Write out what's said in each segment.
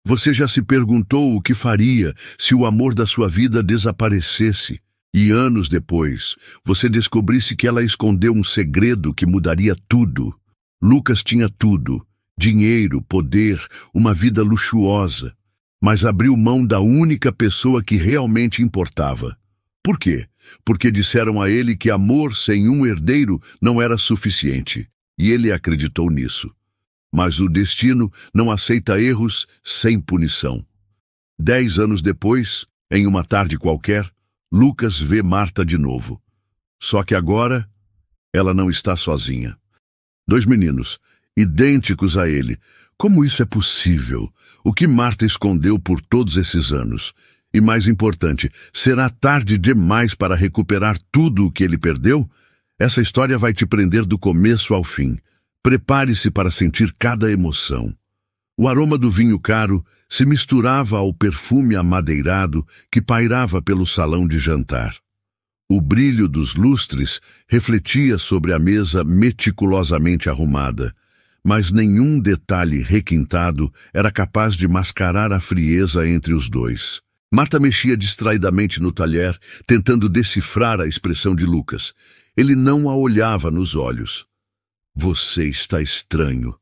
Você já se perguntou o que faria se o amor da sua vida desaparecesse e anos depois você descobrisse que ela escondeu um segredo que mudaria tudo? Lucas tinha tudo: dinheiro, poder, uma vida luxuosa, mas abriu mão da única pessoa que realmente importava. Por quê? Porque disseram a ele que amor sem um herdeiro não era suficiente, e ele acreditou nisso. Mas o destino não aceita erros sem punição. 10 anos depois, em uma tarde qualquer, Lucas vê Marta de novo. Só que agora, ela não está sozinha. 2 meninos, idênticos a ele. Como isso é possível? O que Marta escondeu por todos esses anos? E mais importante, será tarde demais para recuperar tudo o que ele perdeu? Essa história vai te prender do começo ao fim. Prepare-se para sentir cada emoção. O aroma do vinho caro se misturava ao perfume amadeirado que pairava pelo salão de jantar. O brilho dos lustres refletia sobre a mesa meticulosamente arrumada, mas nenhum detalhe requintado era capaz de mascarar a frieza entre os dois. Marta mexia distraidamente no talher, tentando decifrar a expressão de Lucas. Ele não a olhava nos olhos. Você está estranho.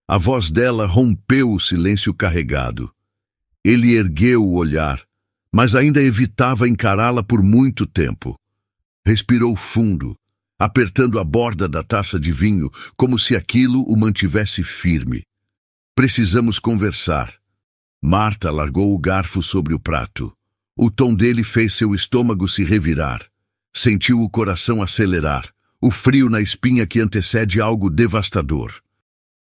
A voz dela rompeu o silêncio carregado. Ele ergueu o olhar, mas ainda evitava encará-la por muito tempo. Respirou fundo, apertando a borda da taça de vinho, como se aquilo o mantivesse firme. Precisamos conversar. Marta largou o garfo sobre o prato. O tom dele fez seu estômago se revirar. Sentiu o coração acelerar. O frio na espinha que antecede algo devastador.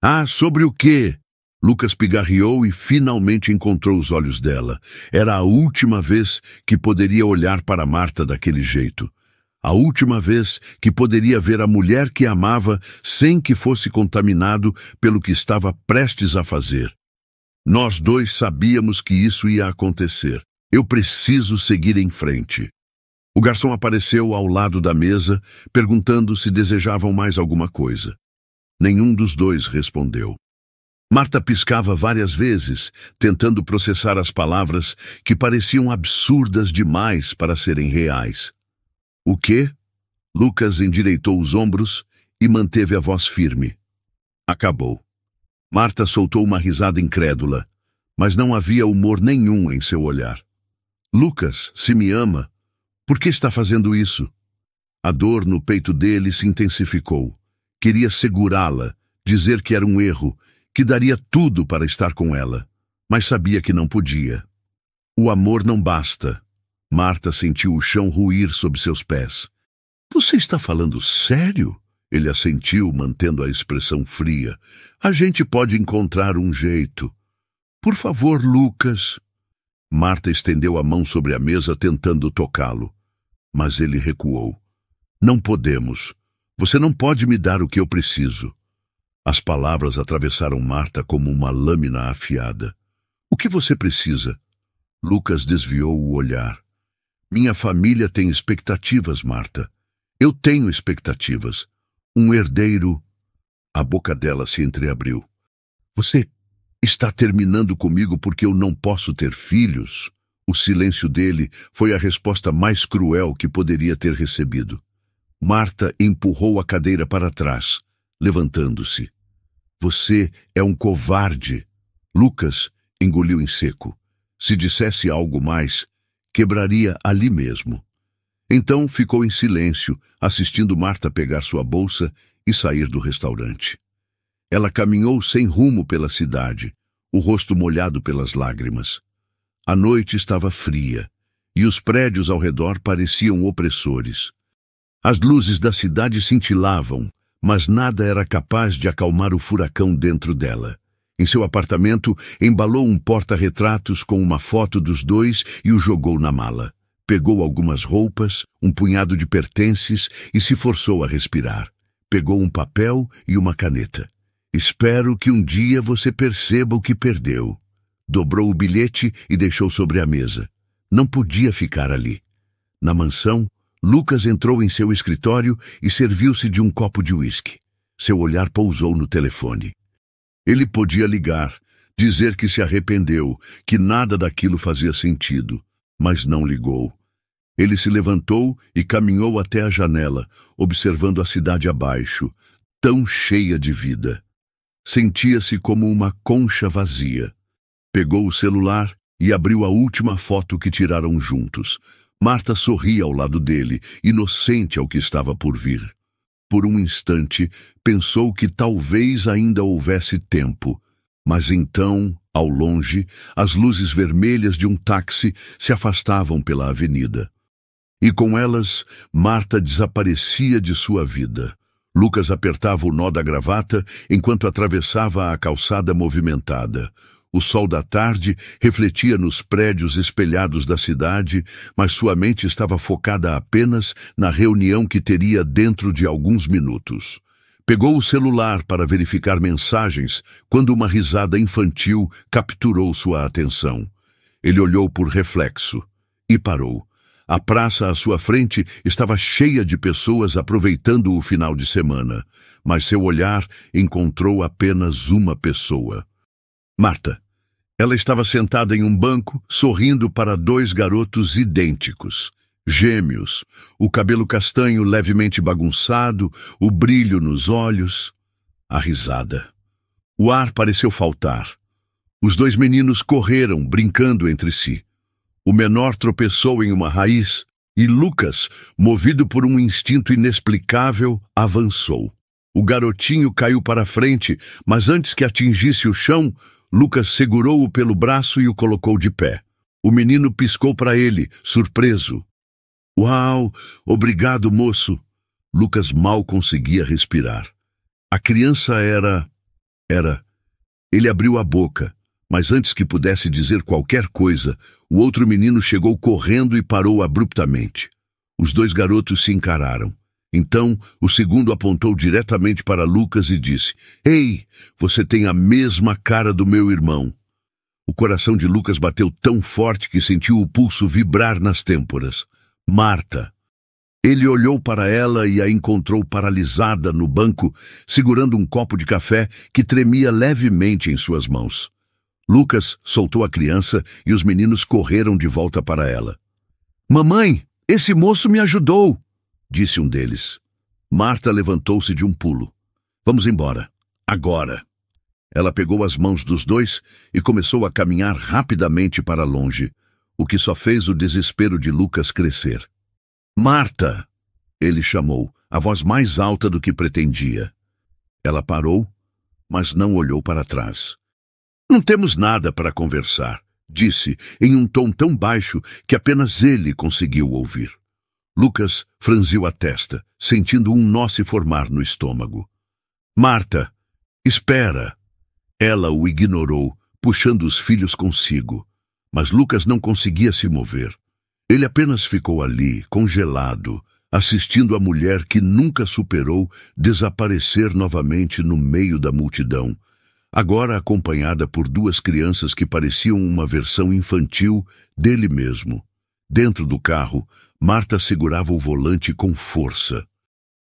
Ah, sobre o quê? Lucas pigarreou e finalmente encontrou os olhos dela. Era a última vez que poderia olhar para Marta daquele jeito. A última vez que poderia ver a mulher que amava sem que fosse contaminado pelo que estava prestes a fazer. Nós dois sabíamos que isso ia acontecer. Eu preciso seguir em frente. O garçom apareceu ao lado da mesa, perguntando se desejavam mais alguma coisa. Nenhum dos dois respondeu. Marta piscava várias vezes, tentando processar as palavras que pareciam absurdas demais para serem reais. O quê? Lucas endireitou os ombros e manteve a voz firme. Acabou. Marta soltou uma risada incrédula, mas não havia humor nenhum em seu olhar. Lucas, se me ama, por que está fazendo isso? A dor no peito dele se intensificou. Queria segurá-la, dizer que era um erro, que daria tudo para estar com ela, mas sabia que não podia. O amor não basta. Marta sentiu o chão ruir sob seus pés. Você está falando sério? Ele assentiu, mantendo a expressão fria. A gente pode encontrar um jeito. Por favor, Lucas. Marta estendeu a mão sobre a mesa, tentando tocá-lo. Mas ele recuou. Não podemos. Você não pode me dar o que eu preciso. As palavras atravessaram Marta como uma lâmina afiada. O que você precisa? Lucas desviou o olhar. Minha família tem expectativas, Marta. Eu tenho expectativas. Um herdeiro... A boca dela se entreabriu. Você está terminando comigo porque eu não posso ter filhos? O silêncio dele foi a resposta mais cruel que poderia ter recebido. Marta empurrou a cadeira para trás, levantando-se. Você é um covarde. Lucas engoliu em seco. Se dissesse algo mais, quebraria ali mesmo. Então ficou em silêncio, assistindo Marta pegar sua bolsa e sair do restaurante. Ela caminhou sem rumo pela cidade, o rosto molhado pelas lágrimas. A noite estava fria, e os prédios ao redor pareciam opressores. As luzes da cidade cintilavam, mas nada era capaz de acalmar o furacão dentro dela. Em seu apartamento, embalou um porta-retratos com uma foto dos dois e o jogou na mala. Pegou algumas roupas, um punhado de pertences e se forçou a respirar. Pegou um papel e uma caneta. Espero que um dia você perceba o que perdeu. Dobrou o bilhete e deixou sobre a mesa. Não podia ficar ali. Na mansão, Lucas entrou em seu escritório e serviu-se de um copo de uísque. Seu olhar pousou no telefone. Ele podia ligar, dizer que se arrependeu, que nada daquilo fazia sentido, mas não ligou. Ele se levantou e caminhou até a janela, observando a cidade abaixo, tão cheia de vida. Sentia-se como uma concha vazia. Pegou o celular e abriu a última foto que tiraram juntos. Marta sorria ao lado dele, inocente ao que estava por vir. Por um instante, pensou que talvez ainda houvesse tempo. Mas então, ao longe, as luzes vermelhas de um táxi se afastavam pela avenida. E com elas, Marta desaparecia de sua vida. Lucas apertava o nó da gravata enquanto atravessava a calçada movimentada. O sol da tarde refletia nos prédios espelhados da cidade, mas sua mente estava focada apenas na reunião que teria dentro de alguns minutos. Pegou o celular para verificar mensagens quando uma risada infantil capturou sua atenção. Ele olhou por reflexo e parou. A praça à sua frente estava cheia de pessoas aproveitando o final de semana, mas seu olhar encontrou apenas uma pessoa. Marta. Ela estava sentada em um banco, sorrindo para dois garotos idênticos, gêmeos, o cabelo castanho levemente bagunçado, o brilho nos olhos, a risada. O ar pareceu faltar. Os dois meninos correram, brincando entre si. O menor tropeçou em uma raiz e Lucas, movido por um instinto inexplicável, avançou. O garotinho caiu para frente, mas antes que atingisse o chão, Lucas segurou-o pelo braço e o colocou de pé. O menino piscou para ele, surpreso. Uau, obrigado, moço. Lucas mal conseguia respirar. A criança era... Ele abriu a boca. Mas antes que pudesse dizer qualquer coisa, o outro menino chegou correndo e parou abruptamente. Os dois garotos se encararam. Então, o segundo apontou diretamente para Lucas e disse: Ei, você tem a mesma cara do meu irmão. O coração de Lucas bateu tão forte que sentiu o pulso vibrar nas têmporas. Marta. Ele olhou para ela e a encontrou paralisada no banco, segurando um copo de café que tremia levemente em suas mãos. Lucas soltou a criança e os meninos correram de volta para ela. Mamãe, esse moço me ajudou, disse um deles. Marta levantou-se de um pulo. Vamos embora. Agora. Ela pegou as mãos dos dois e começou a caminhar rapidamente para longe, o que só fez o desespero de Lucas crescer. Marta! Ele chamou, a voz mais alta do que pretendia. Ela parou, mas não olhou para trás. Não temos nada para conversar, disse, em um tom tão baixo que apenas ele conseguiu ouvir. Lucas franziu a testa, sentindo um nó se formar no estômago. Marta, espera! Ela o ignorou, puxando os filhos consigo. Mas Lucas não conseguia se mover. Ele apenas ficou ali, congelado, assistindo a mulher que nunca superou desaparecer novamente no meio da multidão, agora acompanhada por duas crianças que pareciam uma versão infantil dele mesmo. Dentro do carro, Marta segurava o volante com força.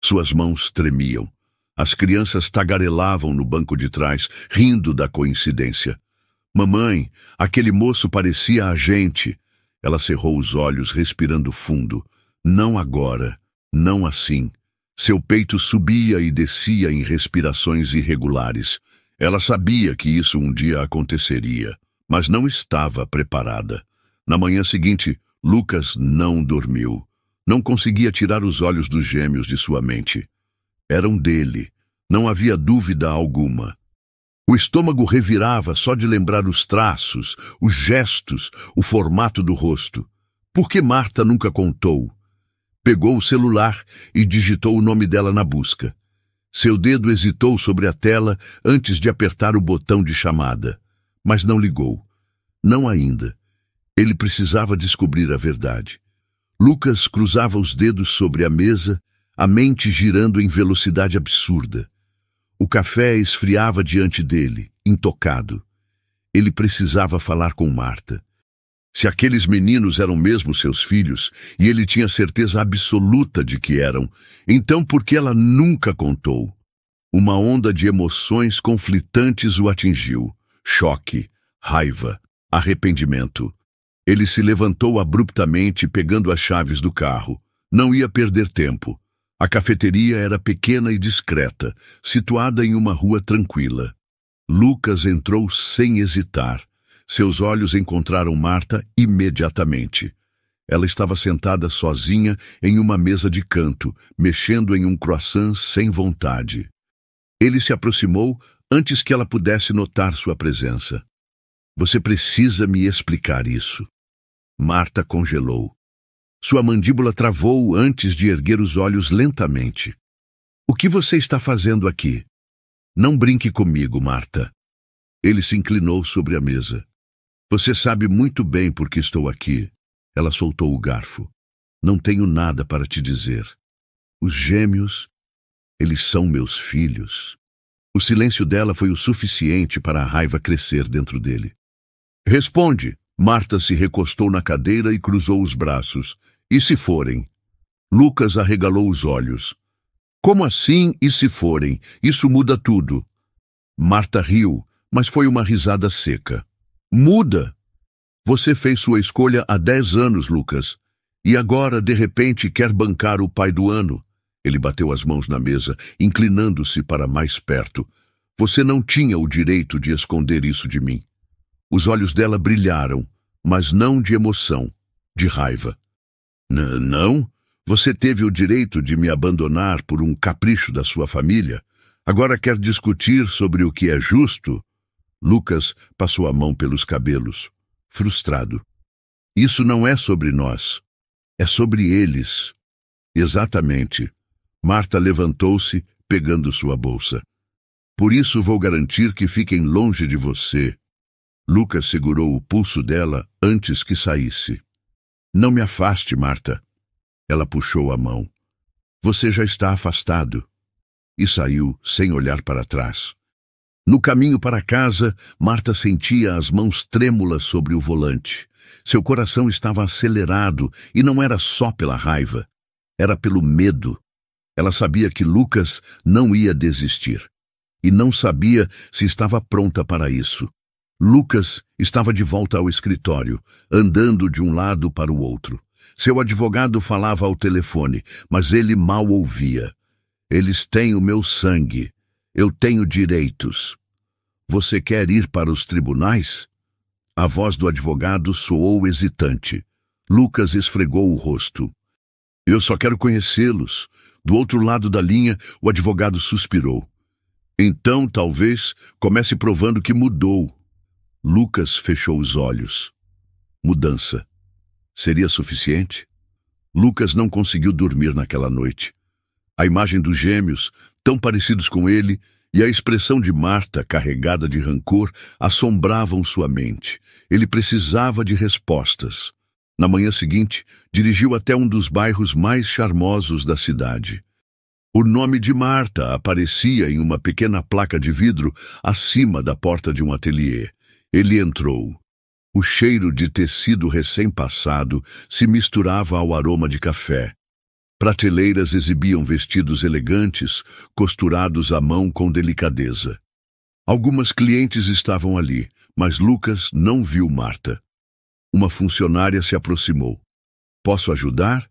Suas mãos tremiam. As crianças tagarelavam no banco de trás, rindo da coincidência. Mamãe, aquele moço parecia a gente. Ela cerrou os olhos, respirando fundo. Não agora, não assim. Seu peito subia e descia em respirações irregulares. Ela sabia que isso um dia aconteceria, mas não estava preparada. Na manhã seguinte, Lucas não dormiu. Não conseguia tirar os olhos dos gêmeos de sua mente. Eram dele. Não havia dúvida alguma. O estômago revirava só de lembrar os traços, os gestos, o formato do rosto. Por que Marta nunca contou? Pegou o celular e digitou o nome dela na busca. Seu dedo hesitou sobre a tela antes de apertar o botão de chamada. Mas não ligou. Não ainda. Ele precisava descobrir a verdade. Lucas cruzava os dedos sobre a mesa, a mente girando em velocidade absurda. O café esfriava diante dele, intocado. Ele precisava falar com Marta. Se aqueles meninos eram mesmo seus filhos, e ele tinha certeza absoluta de que eram, então por que ela nunca contou? Uma onda de emoções conflitantes o atingiu. choque, raiva, arrependimento. Ele se levantou abruptamente, pegando as chaves do carro. Não ia perder tempo. A cafeteria era pequena e discreta, situada em uma rua tranquila. Lucas entrou sem hesitar. Seus olhos encontraram Marta imediatamente. Ela estava sentada sozinha em uma mesa de canto, mexendo em um croissant sem vontade. Ele se aproximou antes que ela pudesse notar sua presença. Você precisa me explicar isso. Marta congelou. Sua mandíbula travou antes de erguer os olhos lentamente. O que você está fazendo aqui? Não brinque comigo, Marta. Ele se inclinou sobre a mesa. Você sabe muito bem por que estou aqui. Ela soltou o garfo. Não tenho nada para te dizer. Os gêmeos, eles são meus filhos. O silêncio dela foi o suficiente para a raiva crescer dentro dele. Responde! Marta se recostou na cadeira e cruzou os braços. E se forem? Lucas arregalou os olhos. Como assim, e se forem? Isso muda tudo. Marta riu, mas foi uma risada seca. Muda! Você fez sua escolha há 10 anos, Lucas. E agora, de repente, quer bancar o pai do ano. Ele bateu as mãos na mesa, inclinando-se para mais perto. Você não tinha o direito de esconder isso de mim. Os olhos dela brilharam, mas não de emoção, de raiva. Não? Você teve o direito de me abandonar por um capricho da sua família? Agora quer discutir sobre o que é justo? Lucas passou a mão pelos cabelos, frustrado. Isso não é sobre nós. É sobre eles. Exatamente. Marta levantou-se, pegando sua bolsa. Por isso vou garantir que fiquem longe de você. Lucas segurou o pulso dela antes que saísse. Não me afaste, Marta. Ela puxou a mão. Você já está afastado. E saiu sem olhar para trás. No caminho para casa, Marta sentia as mãos trêmulas sobre o volante. Seu coração estava acelerado e não era só pela raiva. Era pelo medo. Ela sabia que Lucas não ia desistir. E não sabia se estava pronta para isso. Lucas estava de volta ao escritório, andando de um lado para o outro. Seu advogado falava ao telefone, mas ele mal ouvia. Eles têm o meu sangue. Eu tenho direitos. Você quer ir para os tribunais? A voz do advogado soou hesitante. Lucas esfregou o rosto. Eu só quero conhecê-los. Do outro lado da linha, o advogado suspirou. Então, talvez, comece provando que mudou. Lucas fechou os olhos. Mudança. Seria suficiente? Lucas não conseguiu dormir naquela noite. A imagem dos gêmeos, tão parecidos com ele, e a expressão de Marta, carregada de rancor, assombravam sua mente. Ele precisava de respostas. Na manhã seguinte, dirigiu até um dos bairros mais charmosos da cidade. O nome de Marta aparecia em uma pequena placa de vidro acima da porta de um ateliê. Ele entrou. O cheiro de tecido recém-passado se misturava ao aroma de café. Prateleiras exibiam vestidos elegantes, costurados à mão com delicadeza. Algumas clientes estavam ali, mas Lucas não viu Marta. Uma funcionária se aproximou. Posso ajudar?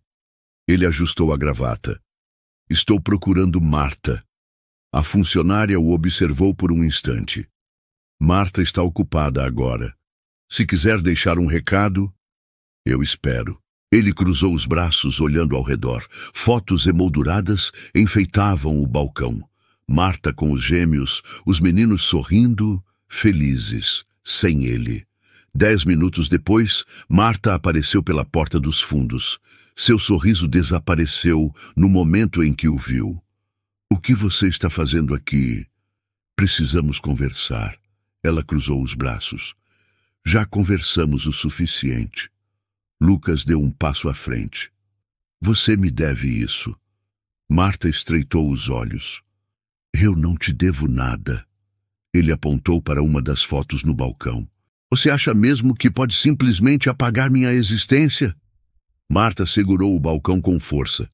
Ele ajustou a gravata. Estou procurando Marta. A funcionária o observou por um instante. Marta está ocupada agora. Se quiser deixar um recado, eu espero. Ele cruzou os braços, olhando ao redor. Fotos emolduradas enfeitavam o balcão. Marta com os gêmeos, os meninos sorrindo, felizes, sem ele. 10 minutos depois, Marta apareceu pela porta dos fundos. Seu sorriso desapareceu no momento em que o viu. O que você está fazendo aqui? Precisamos conversar. Ela cruzou os braços. Já conversamos o suficiente. Lucas deu um passo à frente. Você me deve isso. Marta estreitou os olhos. Eu não te devo nada. Ele apontou para uma das fotos no balcão. Você acha mesmo que pode simplesmente apagar minha existência? Marta segurou o balcão com força.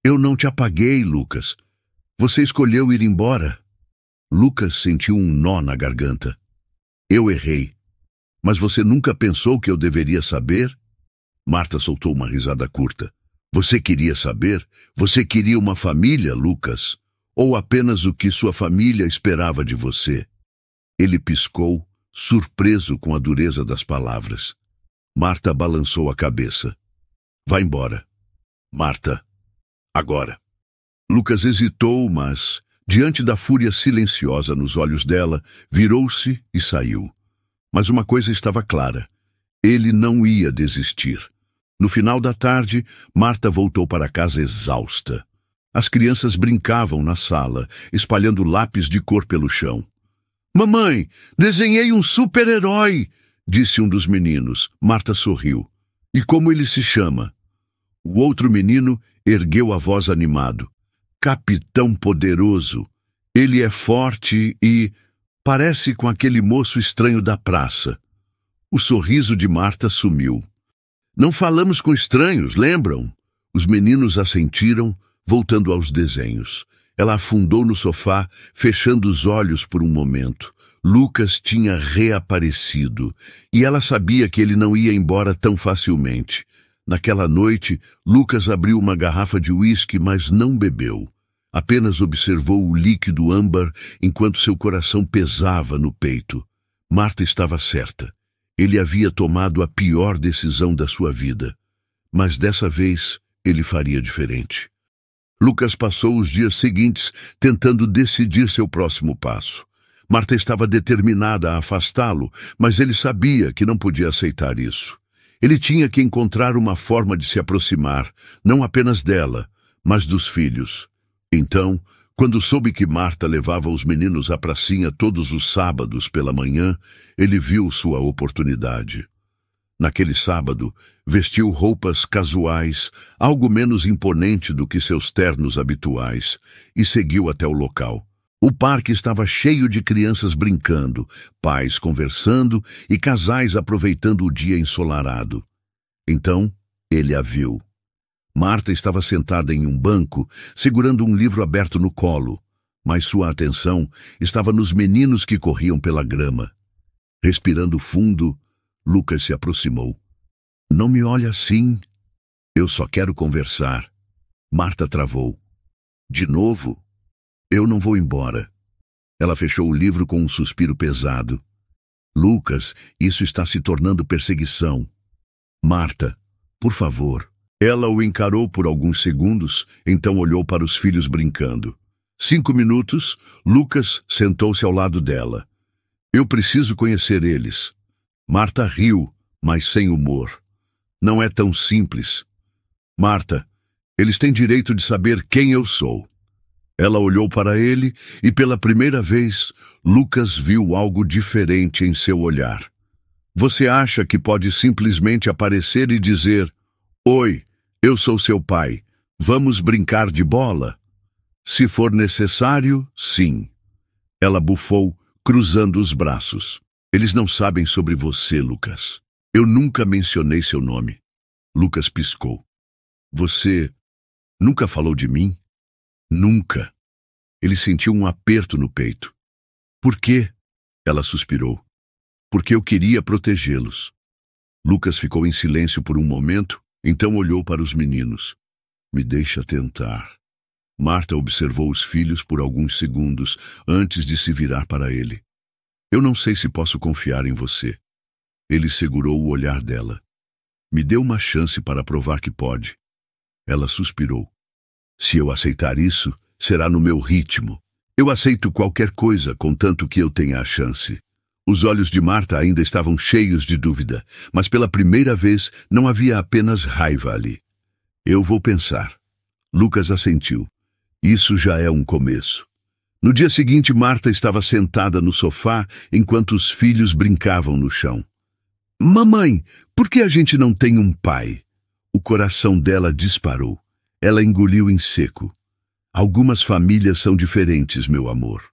Eu não te apaguei, Lucas. Você escolheu ir embora. Lucas sentiu um nó na garganta. Eu errei. Mas você nunca pensou que eu deveria saber? Marta soltou uma risada curta. Você queria saber? Você queria uma família, Lucas? Ou apenas o que sua família esperava de você? Ele piscou, surpreso com a dureza das palavras. Marta balançou a cabeça. Vá embora. Marta, agora. Lucas hesitou, mas, diante da fúria silenciosa nos olhos dela, virou-se e saiu. Mas uma coisa estava clara. Ele não ia desistir. No final da tarde, Marta voltou para casa exausta. As crianças brincavam na sala, espalhando lápis de cor pelo chão. Mamãe, desenhei um super-herói, disse um dos meninos. Marta sorriu. E como ele se chama? O outro menino ergueu a voz animado. Capitão Poderoso. Ele é forte e parece com aquele moço estranho da praça. O sorriso de Marta sumiu. Não falamos com estranhos, lembram? Os meninos assentiram, voltando aos desenhos. Ela afundou no sofá, fechando os olhos por um momento. Lucas tinha reaparecido, e ela sabia que ele não ia embora tão facilmente. Naquela noite, Lucas abriu uma garrafa de uísque, mas não bebeu. Apenas observou o líquido âmbar enquanto seu coração pesava no peito. Marta estava certa. Ele havia tomado a pior decisão da sua vida. Mas dessa vez, ele faria diferente. Lucas passou os dias seguintes tentando decidir seu próximo passo. Marta estava determinada a afastá-lo, mas ele sabia que não podia aceitar isso. Ele tinha que encontrar uma forma de se aproximar, não apenas dela, mas dos filhos. Então, quando soube que Marta levava os meninos à pracinha todos os sábados pela manhã, ele viu sua oportunidade. Naquele sábado, vestiu roupas casuais, algo menos imponente do que seus ternos habituais, e seguiu até o local. O parque estava cheio de crianças brincando, pais conversando e casais aproveitando o dia ensolarado. Então, ele a viu. Marta estava sentada em um banco, segurando um livro aberto no colo, mas sua atenção estava nos meninos que corriam pela grama. Respirando fundo, Lucas se aproximou. Não me olhe assim. Eu só quero conversar. Marta travou. De novo? Eu não vou embora. Ela fechou o livro com um suspiro pesado. Lucas, isso está se tornando perseguição. Marta, por favor. Ela o encarou por alguns segundos, então olhou para os filhos brincando. 5 minutos, Lucas sentou-se ao lado dela. Eu preciso conhecer eles. Marta riu, mas sem humor. Não é tão simples. Marta, eles têm direito de saber quem eu sou. Ela olhou para ele e, pela primeira vez, Lucas viu algo diferente em seu olhar. Você acha que pode simplesmente aparecer e dizer: Oi, eu sou seu pai. Vamos brincar de bola? Se for necessário, sim. Ela bufou, cruzando os braços. Eles não sabem sobre você, Lucas. Eu nunca mencionei seu nome. Lucas piscou. Você nunca falou de mim? Nunca. Ele sentiu um aperto no peito. Por quê? Ela suspirou. Porque eu queria protegê-los. Lucas ficou em silêncio por um momento, então olhou para os meninos. Me deixa tentar. Marta observou os filhos por alguns segundos antes de se virar para ele. Eu não sei se posso confiar em você. Ele segurou o olhar dela. Me dê uma chance para provar que pode. Ela suspirou. Se eu aceitar isso, será no meu ritmo. Eu aceito qualquer coisa, contanto que eu tenha a chance. Os olhos de Marta ainda estavam cheios de dúvida, mas pela primeira vez não havia apenas raiva ali. Eu vou pensar. Lucas assentiu. Isso já é um começo. No dia seguinte, Marta estava sentada no sofá enquanto os filhos brincavam no chão. Mamãe, por que a gente não tem um pai? O coração dela disparou. Ela engoliu em seco. Algumas famílias são diferentes, meu amor.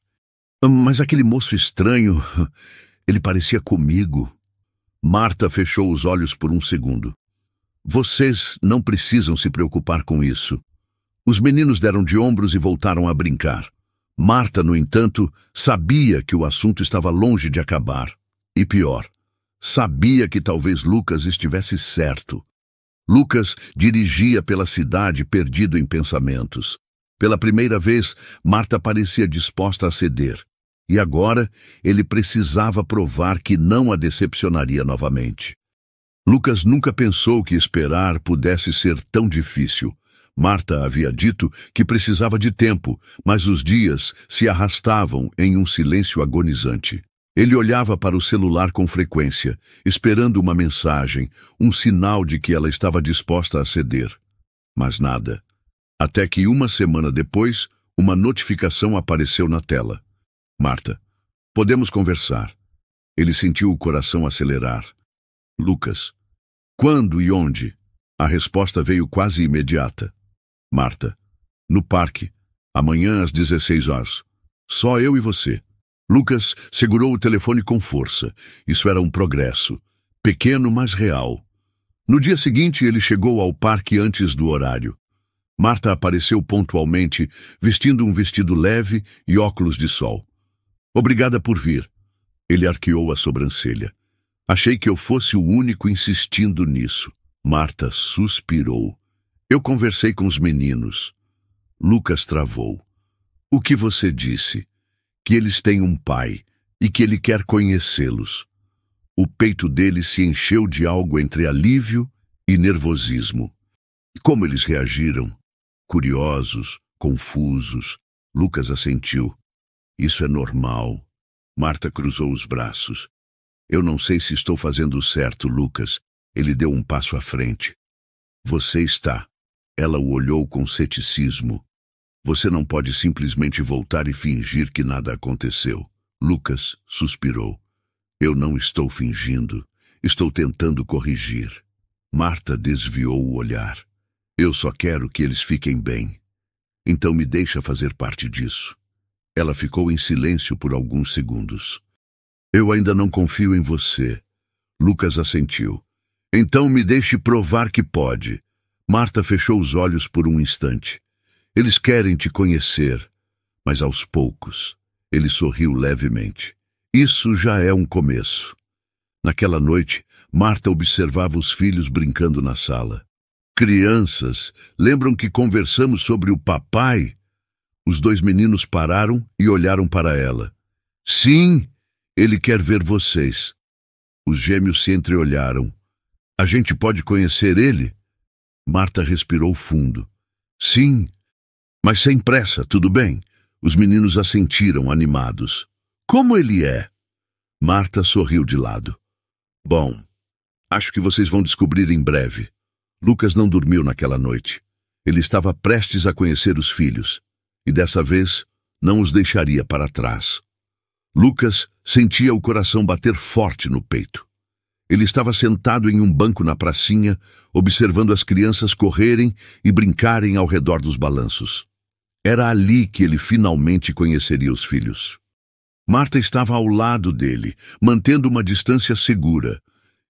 Mas aquele moço estranho, ele parecia comigo. Marta fechou os olhos por um segundo. Vocês não precisam se preocupar com isso. Os meninos deram de ombros e voltaram a brincar. Marta, no entanto, sabia que o assunto estava longe de acabar. E pior, sabia que talvez Lucas estivesse certo. Lucas dirigia pela cidade perdido em pensamentos. Pela primeira vez, Marta parecia disposta a ceder. E agora ele precisava provar que não a decepcionaria novamente. Lucas nunca pensou que esperar pudesse ser tão difícil. Marta havia dito que precisava de tempo, mas os dias se arrastavam em um silêncio agonizante. Ele olhava para o celular com frequência, esperando uma mensagem, um sinal de que ela estava disposta a ceder. Mas nada. Até que uma semana depois, uma notificação apareceu na tela. Marta, podemos conversar. Ele sentiu o coração acelerar. Lucas, quando e onde? A resposta veio quase imediata. Marta, no parque, amanhã às 16 horas. Só eu e você. Lucas segurou o telefone com força. Isso era um progresso. Pequeno, mas real. No dia seguinte, ele chegou ao parque antes do horário. Marta apareceu pontualmente, vestindo um vestido leve e óculos de sol. Obrigada por vir. Ele arqueou a sobrancelha. Achei que eu fosse o único insistindo nisso. Marta suspirou. Eu conversei com os meninos. Lucas travou. O que você disse? Que eles têm um pai e que ele quer conhecê-los. O peito dele se encheu de algo entre alívio e nervosismo. E como eles reagiram? Curiosos, confusos. Lucas assentiu. Isso é normal. Marta cruzou os braços. Eu não sei se estou fazendo certo, Lucas. Ele deu um passo à frente. Você está. Ela o olhou com ceticismo. Você não pode simplesmente voltar e fingir que nada aconteceu. Lucas suspirou. Eu não estou fingindo. Estou tentando corrigir. Marta desviou o olhar. Eu só quero que eles fiquem bem. Então me deixa fazer parte disso. Ela ficou em silêncio por alguns segundos. Eu ainda não confio em você. Lucas assentiu. Então me deixe provar que pode. Marta fechou os olhos por um instante. Eles querem te conhecer, mas aos poucos. Ele sorriu levemente. Isso já é um começo. Naquela noite, Marta observava os filhos brincando na sala. Crianças, lembram que conversamos sobre o papai? Os dois meninos pararam e olharam para ela. Sim, ele quer ver vocês. Os gêmeos se entreolharam. A gente pode conhecer ele? Marta respirou fundo. Sim, mas sem pressa, tudo bem? Os meninos assentiram, animados. Como ele é? Marta sorriu de lado. Bom, acho que vocês vão descobrir em breve. Lucas não dormiu naquela noite. Ele estava prestes a conhecer os filhos. E dessa vez, não os deixaria para trás. Lucas sentia o coração bater forte no peito. Ele estava sentado em um banco na pracinha, observando as crianças correrem e brincarem ao redor dos balanços. Era ali que ele finalmente conheceria os filhos. Marta estava ao lado dele, mantendo uma distância segura.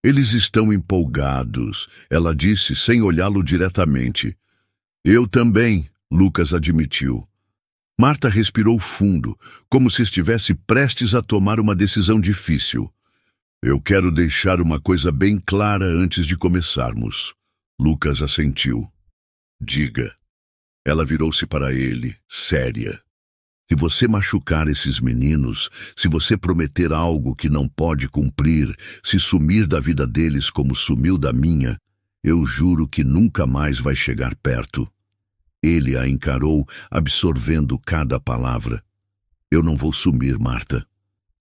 Eles estão empolgados, ela disse sem olhá-lo diretamente. Eu também, Lucas admitiu. Marta respirou fundo, como se estivesse prestes a tomar uma decisão difícil. Eu quero deixar uma coisa bem clara antes de começarmos. Lucas assentiu. Diga. Ela virou-se para ele, séria. Se você machucar esses meninos, se você prometer algo que não pode cumprir, se sumir da vida deles como sumiu da minha, eu juro que nunca mais vai chegar perto. Ele a encarou, absorvendo cada palavra. Eu não vou sumir, Marta.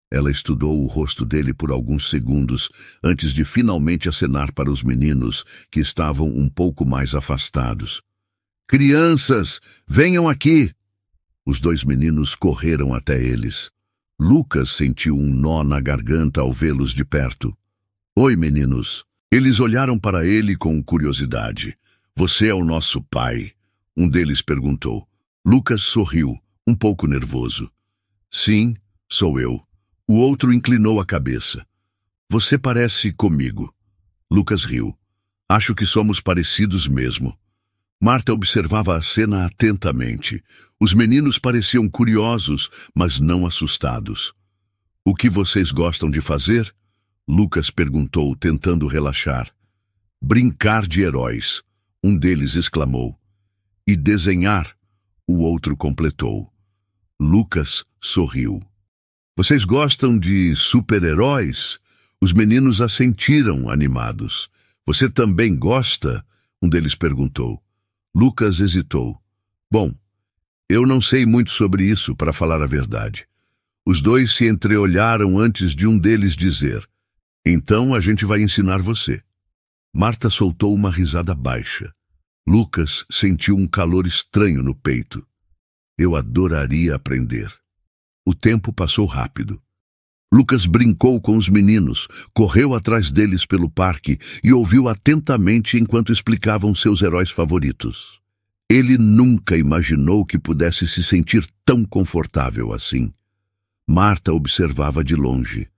Ela estudou o rosto dele por alguns segundos, antes de finalmente acenar para os meninos, que estavam um pouco mais afastados. Crianças, venham aqui! Os dois meninos correram até eles. Lucas sentiu um nó na garganta ao vê-los de perto. Oi, meninos. Eles olharam para ele com curiosidade. Você é o nosso pai? Um deles perguntou. Lucas sorriu, um pouco nervoso. Sim, sou eu. O outro inclinou a cabeça. Você parece comigo. Lucas riu. Acho que somos parecidos mesmo. Marta observava a cena atentamente. Os meninos pareciam curiosos, mas não assustados. O que vocês gostam de fazer? Lucas perguntou, tentando relaxar. Brincar de heróis, um deles exclamou. E desenhar, o outro completou. Lucas sorriu. Vocês gostam de super-heróis? Os meninos assentiram, animados. Você também gosta? Um deles perguntou. Lucas hesitou. Bom, eu não sei muito sobre isso, para falar a verdade. Os dois se entreolharam antes de um deles dizer. Então a gente vai ensinar você. Marta soltou uma risada baixa. Lucas sentiu um calor estranho no peito. Eu adoraria aprender. O tempo passou rápido. Lucas brincou com os meninos, correu atrás deles pelo parque e ouviu atentamente enquanto explicavam seus heróis favoritos. Ele nunca imaginou que pudesse se sentir tão confortável assim. Marta observava de longe.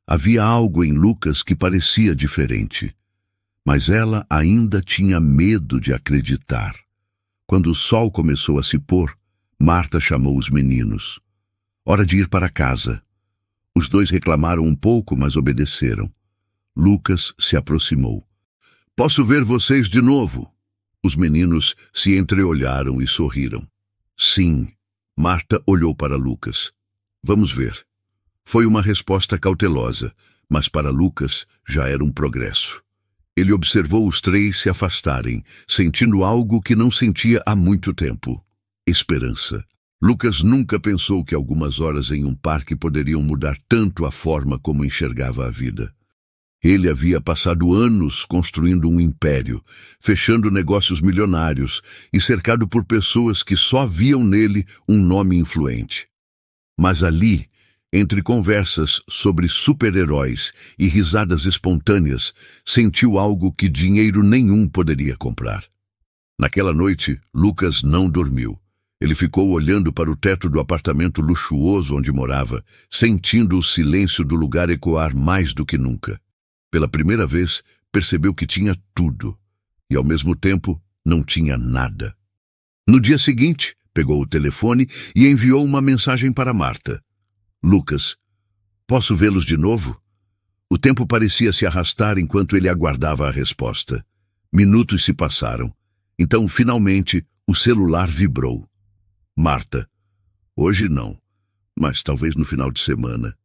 Havia algo em Lucas que parecia diferente. Mas ela ainda tinha medo de acreditar. Quando o sol começou a se pôr, Marta chamou os meninos. Hora de ir para casa. Os dois reclamaram um pouco, mas obedeceram. Lucas se aproximou. Posso ver vocês de novo? Os meninos se entreolharam e sorriram. Sim. Marta olhou para Lucas. Vamos ver. Foi uma resposta cautelosa, mas para Lucas já era um progresso. Ele observou os três se afastarem, sentindo algo que não sentia há muito tempo. Esperança. Lucas nunca pensou que algumas horas em um parque poderiam mudar tanto a forma como enxergava a vida. Ele havia passado anos construindo um império, fechando negócios milionários e cercado por pessoas que só viam nele um nome influente. Mas ali, entre conversas sobre super-heróis e risadas espontâneas, sentiu algo que dinheiro nenhum poderia comprar. Naquela noite, Lucas não dormiu. Ele ficou olhando para o teto do apartamento luxuoso onde morava, sentindo o silêncio do lugar ecoar mais do que nunca. Pela primeira vez, percebeu que tinha tudo, e ao mesmo tempo não tinha nada. No dia seguinte, pegou o telefone e enviou uma mensagem para Marta. Lucas, posso vê-los de novo? O tempo parecia se arrastar enquanto ele aguardava a resposta. Minutos se passaram. Então, finalmente, o celular vibrou. Marta, hoje não, mas talvez no final de semana.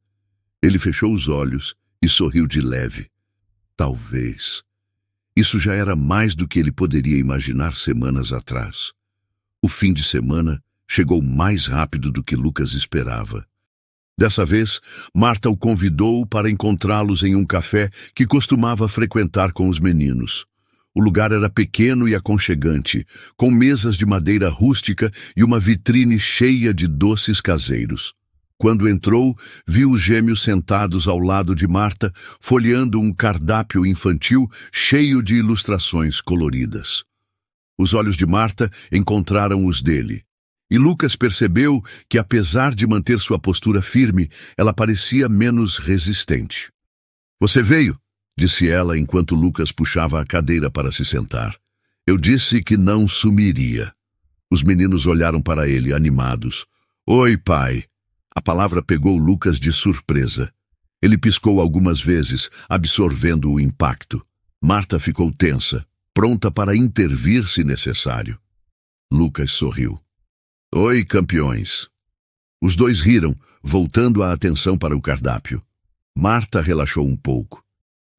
Ele fechou os olhos e sorriu de leve. Talvez. Isso já era mais do que ele poderia imaginar semanas atrás. O fim de semana chegou mais rápido do que Lucas esperava. Dessa vez, Marta o convidou para encontrá-los em um café que costumava frequentar com os meninos. O lugar era pequeno e aconchegante, com mesas de madeira rústica e uma vitrine cheia de doces caseiros. Quando entrou, viu os gêmeos sentados ao lado de Marta, folheando um cardápio infantil cheio de ilustrações coloridas. Os olhos de Marta encontraram os dele. E Lucas percebeu que, apesar de manter sua postura firme, ela parecia menos resistente. Você veio? Disse ela enquanto Lucas puxava a cadeira para se sentar. Eu disse que não sumiria. Os meninos olharam para ele, animados. Oi, pai. A palavra pegou Lucas de surpresa. Ele piscou algumas vezes, absorvendo o impacto. Marta ficou tensa, pronta para intervir se necessário. Lucas sorriu. Oi, campeões. Os dois riram, voltando a atenção para o cardápio. Marta relaxou um pouco.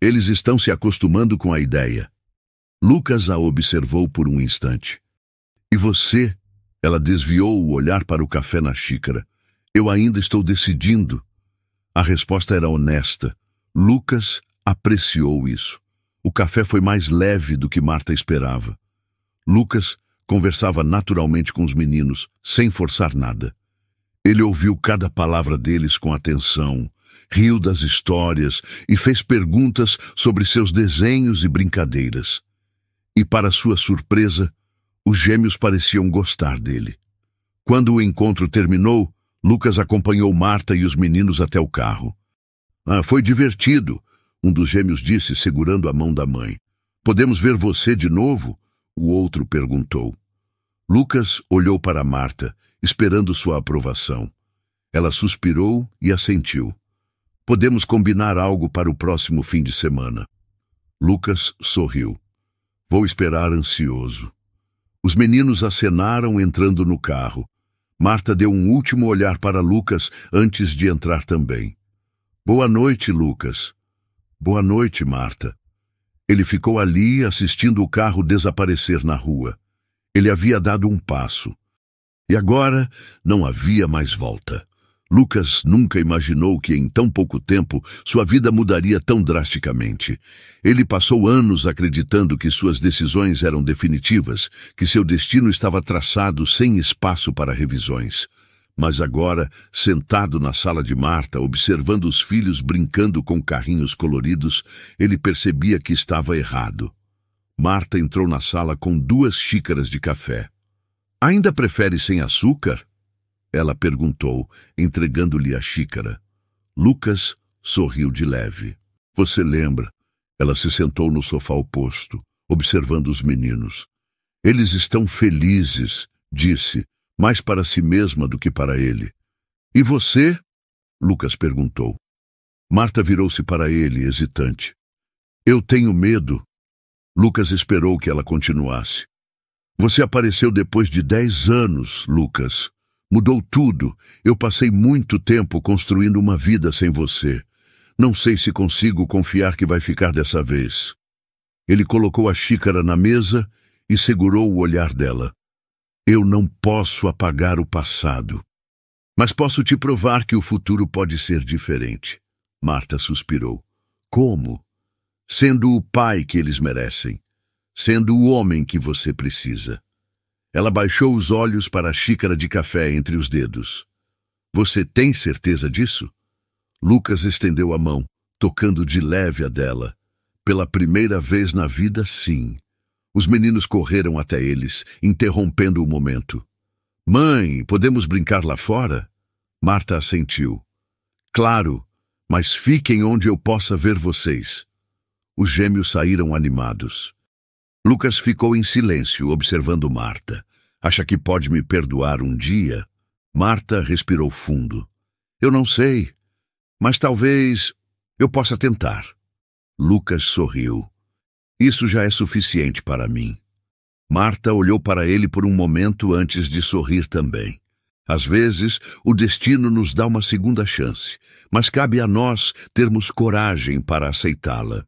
Eles estão se acostumando com a ideia. Lucas a observou por um instante. E você? Ela desviou o olhar para o café na xícara. Eu ainda estou decidindo. A resposta era honesta. Lucas apreciou isso. O café foi mais leve do que Marta esperava. Lucas conversava naturalmente com os meninos, sem forçar nada. Ele ouviu cada palavra deles com atenção, riu das histórias e fez perguntas sobre seus desenhos e brincadeiras. E, para sua surpresa, os gêmeos pareciam gostar dele. Quando o encontro terminou, Lucas acompanhou Marta e os meninos até o carro. Foi divertido, um dos gêmeos disse, segurando a mão da mãe. Podemos ver você de novo? O outro perguntou. Lucas olhou para Marta, esperando sua aprovação. Ela suspirou e assentiu. Podemos combinar algo para o próximo fim de semana. Lucas sorriu. Vou esperar ansioso. Os meninos acenaram entrando no carro. Marta deu um último olhar para Lucas antes de entrar também. Boa noite, Lucas. Boa noite, Marta. Ele ficou ali assistindo o carro desaparecer na rua. Ele havia dado um passo. E agora não havia mais volta. Lucas nunca imaginou que em tão pouco tempo sua vida mudaria tão drasticamente. Ele passou anos acreditando que suas decisões eram definitivas, que seu destino estava traçado sem espaço para revisões. Mas agora, sentado na sala de Marta, observando os filhos brincando com carrinhos coloridos, ele percebia que estava errado. Marta entrou na sala com 2 xícaras de café. Ainda prefere sem açúcar? Ela perguntou, entregando-lhe a xícara. Lucas sorriu de leve. Você lembra? Ela se sentou no sofá oposto, observando os meninos. Eles estão felizes, disse, mais para si mesma do que para ele. E você? Lucas perguntou. Marta virou-se para ele, hesitante. Eu tenho medo. Lucas esperou que ela continuasse. Você apareceu depois de 10 anos, Lucas. Mudou tudo. Eu passei muito tempo construindo uma vida sem você. Não sei se consigo confiar que vai ficar dessa vez. Ele colocou a xícara na mesa e segurou o olhar dela. Eu não posso apagar o passado. Mas posso te provar que o futuro pode ser diferente. Marta suspirou. Como? Sendo o pai que eles merecem. Sendo o homem que você precisa. Ela baixou os olhos para a xícara de café entre os dedos. Você tem certeza disso? Lucas estendeu a mão, tocando de leve a dela. Pela primeira vez na vida, sim. Os meninos correram até eles, interrompendo o momento. Mãe, podemos brincar lá fora? Marta assentiu. Claro, mas fiquem onde eu possa ver vocês. Os gêmeos saíram animados. Lucas ficou em silêncio, observando Marta. Acha que pode me perdoar um dia? Marta respirou fundo. Eu não sei, mas talvez eu possa tentar. Lucas sorriu. Isso já é suficiente para mim. Marta olhou para ele por um momento antes de sorrir também. Às vezes, o destino nos dá uma segunda chance, mas cabe a nós termos coragem para aceitá-la.